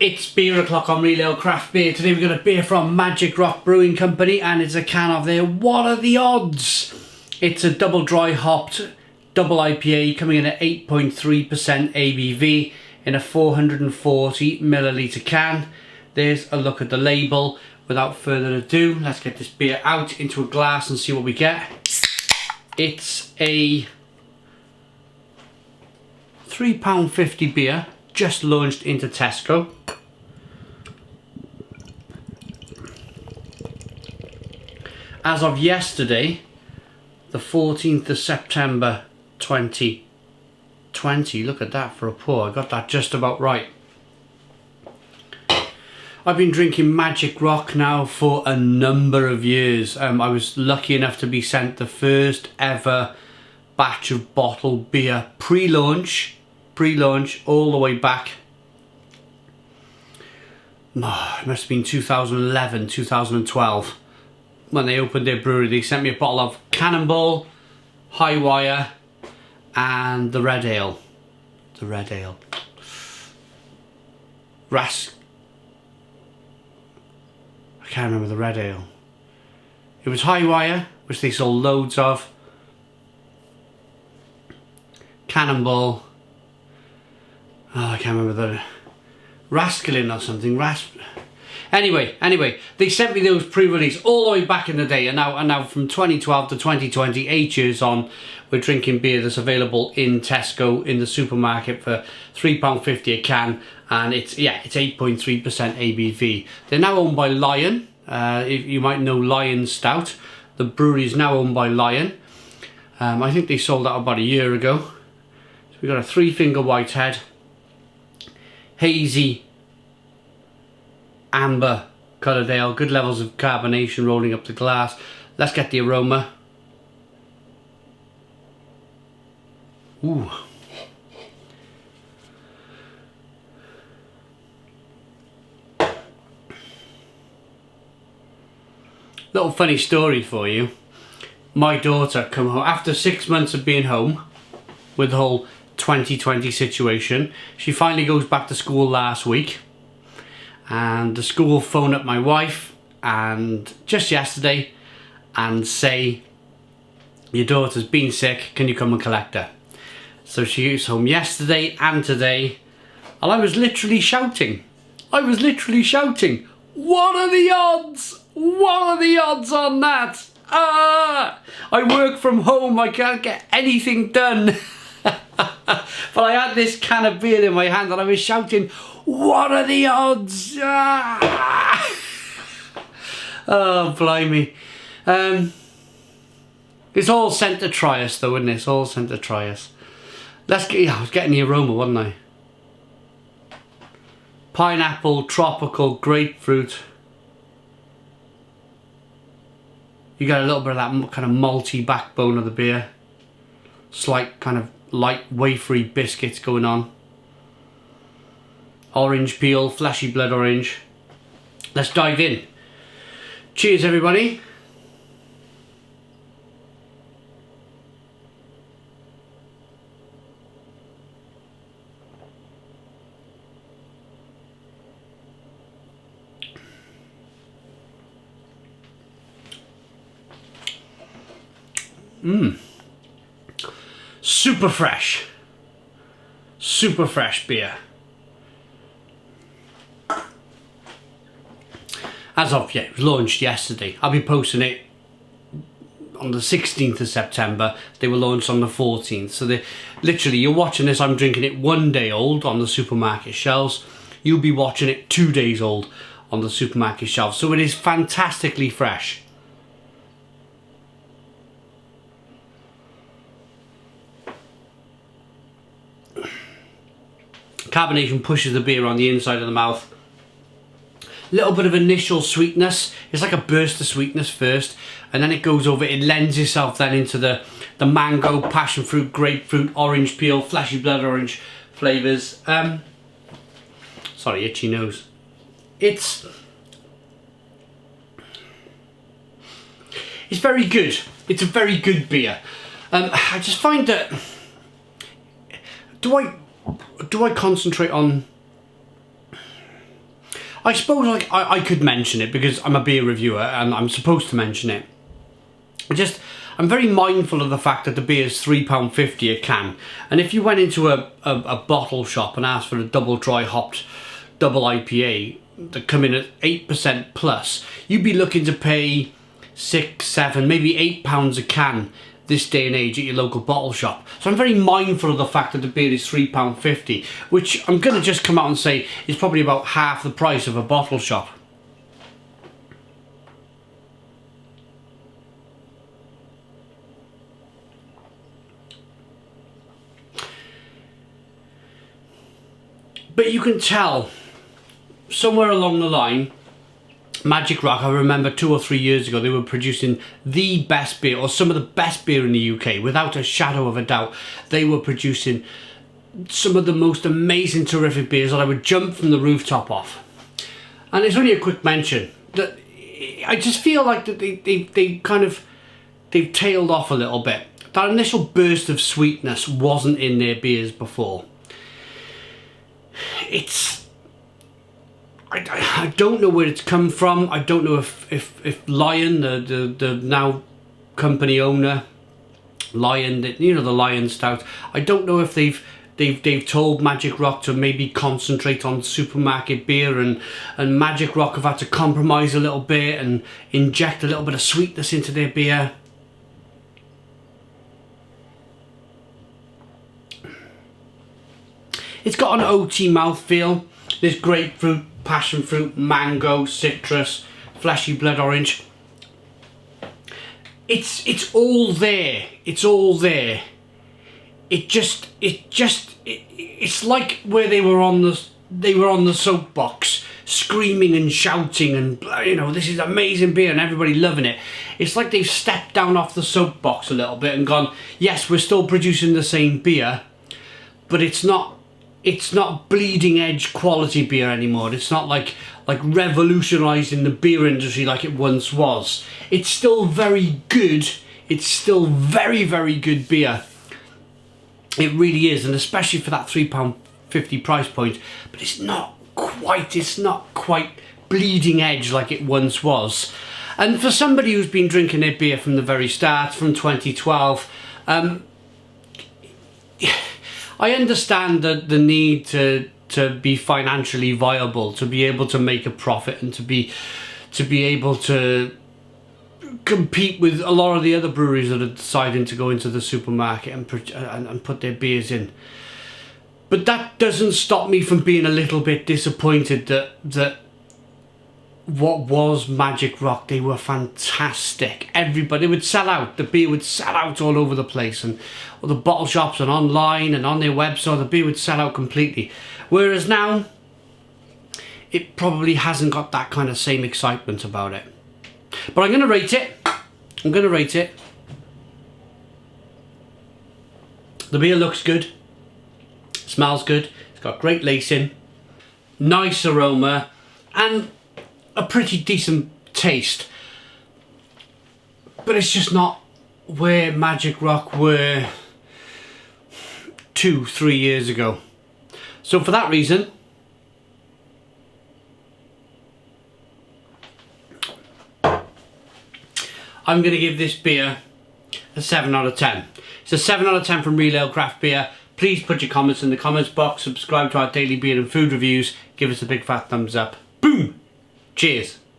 It's beer o'clock on Real Ale Craft Beer. Today we've got a beer from Magic Rock Brewing Company and it's a can of their What Are the Odds? It's a double dry hopped double IPA coming in at 8.3% ABV in a 440 milliliter can. There's a look at the label. Without further ado, let's get this beer out into a glass and see what we get. It's a £3.50 beer, just launched into Tesco. As of yesterday, the 14th of September 2020, look at that for a pour, I got that just about right. I've been drinking Magic Rock now for a number of years. I was lucky enough to be sent the first ever batch of bottled beer pre-launch all the way back. It must have been 2011, 2012. When they opened their brewery, they sent me a bottle of Cannonball, High Wire, and the Red Ale. The Red Ale. I can't remember the Red Ale. It was High Wire, which they sold loads of. Cannonball. Oh, I can't remember the Rascalin or something. Anyway, they sent me those pre-release all the way back in the day, and now from 2012 to 2020, 8 years on, we're drinking beer that's available in Tesco in the supermarket for £3.50 a can, and it's 8.3% ABV. They're now owned by Lion. If you might know Lion Stout, the brewery is now owned by Lion. I think they sold out about a year ago. So we've got a 3-finger whitehead, hazy amber coloured ale, good levels of carbonation rolling up the glass. Let's get the aroma. Ooh. Little funny story for you. My daughter come home after 6 months of being home with the whole 2020 situation. She finally goes back to school last week. And the school phoned up my wife and just yesterday and say, your daughter's been sick, can you come and collect her? So she was home yesterday and today, and I was literally shouting, what are the odds? What are the odds on that? I work from home, I can't get anything done. But I had this can of beer in my hand and I was shouting, what are the odds? Oh, blimey. It's all sent to try us though, isn't it? It's all sent to try us. I was getting the aroma, wasn't I? Pineapple, tropical, grapefruit. You got a little bit of that kind of malty backbone of the beer. Slight kind of light wafery biscuits going on. Orange peel, flashy blood orange. Let's dive in. Cheers, everybody. Super fresh beer. As of, it was launched yesterday. I'll be posting it on the 16th of September. They were launched on the 14th. So literally, you're watching this, I'm drinking it 1 day old on the supermarket shelves. You'll be watching it 2 days old on the supermarket shelves. So it is fantastically fresh. Carbonation pushes the beer on the inside of the mouth. Little bit of initial sweetness. It's like a burst of sweetness first, and then it goes over. It lends itself then into the mango, passion fruit, grapefruit, orange peel, flashy blood orange flavours. Sorry, itchy nose. It's very good. It's a very good beer. I just find that do I concentrate on I suppose like I could mention it because I'm a beer reviewer and I'm supposed to mention it. I'm very mindful of the fact that the beer is £3.50 a can, and if you went into a bottle shop and asked for a double dry hopped double IPA that come in at 8% plus, you'd be looking to pay £6, £7, maybe £8 a can this day and age at your local bottle shop. So I'm very mindful of the fact that the beer is £3.50, which I'm going to just come out and say is probably about half the price of a bottle shop. But you can tell somewhere along the line, Magic Rock, I remember 2 or 3 years ago, they were producing the best beer, or some of the best beer in the UK, without a shadow of a doubt. They were producing some of the most amazing, terrific beers that I would jump from the rooftop off. And it's only a quick mention that I just feel like that they've tailed off a little bit. That initial burst of sweetness wasn't in their beers before. I don't know where it's come from. I don't know if Lion, the now company owner, Lion, you know, the Lion Stout, I don't know if they've told Magic Rock to maybe concentrate on supermarket beer, and Magic Rock have had to compromise a little bit and inject a little bit of sweetness into their beer. It's got an Oaty mouthfeel. There's grapefruit, passion fruit, mango, citrus, fleshy blood orange. It's all there. It's all there. It's like where they were on the soapbox, screaming and shouting, and you know, this is amazing beer and everybody loving it. It's like they've stepped down off the soapbox a little bit and gone, yes, we're still producing the same beer, but it's not bleeding edge quality beer anymore. It's not like revolutionising the beer industry like it once was. It's still very good. It's still very, very good beer. It really is, and especially for that £3.50 price point. But it's not quite bleeding edge like it once was. And for somebody who's been drinking their beer from the very start, from 2012, I understand the need to be financially viable, to be able to make a profit, and to be able to compete with a lot of the other breweries that are deciding to go into the supermarket and put their beers in. But that doesn't stop me from being a little bit disappointed that what was Magic Rock, they were fantastic. Everybody would sell out. The beer would sell out all over the place, and all the bottle shops and online and on their website, the beer would sell out completely. Whereas now, it probably hasn't got that kind of same excitement about it. But I'm going to rate it. The beer looks good, smells good, it's got great lacing, nice aroma, and a pretty decent taste. But it's just not where Magic Rock were 2-3 years ago. So for that reason, I'm going to give this beer a 7 out of 10. It's a 7 out of 10 from Real Ale Craft Beer. Please put your comments in the comments box, subscribe to our daily beer and food reviews, give us a big fat thumbs up. Boom! Cheers!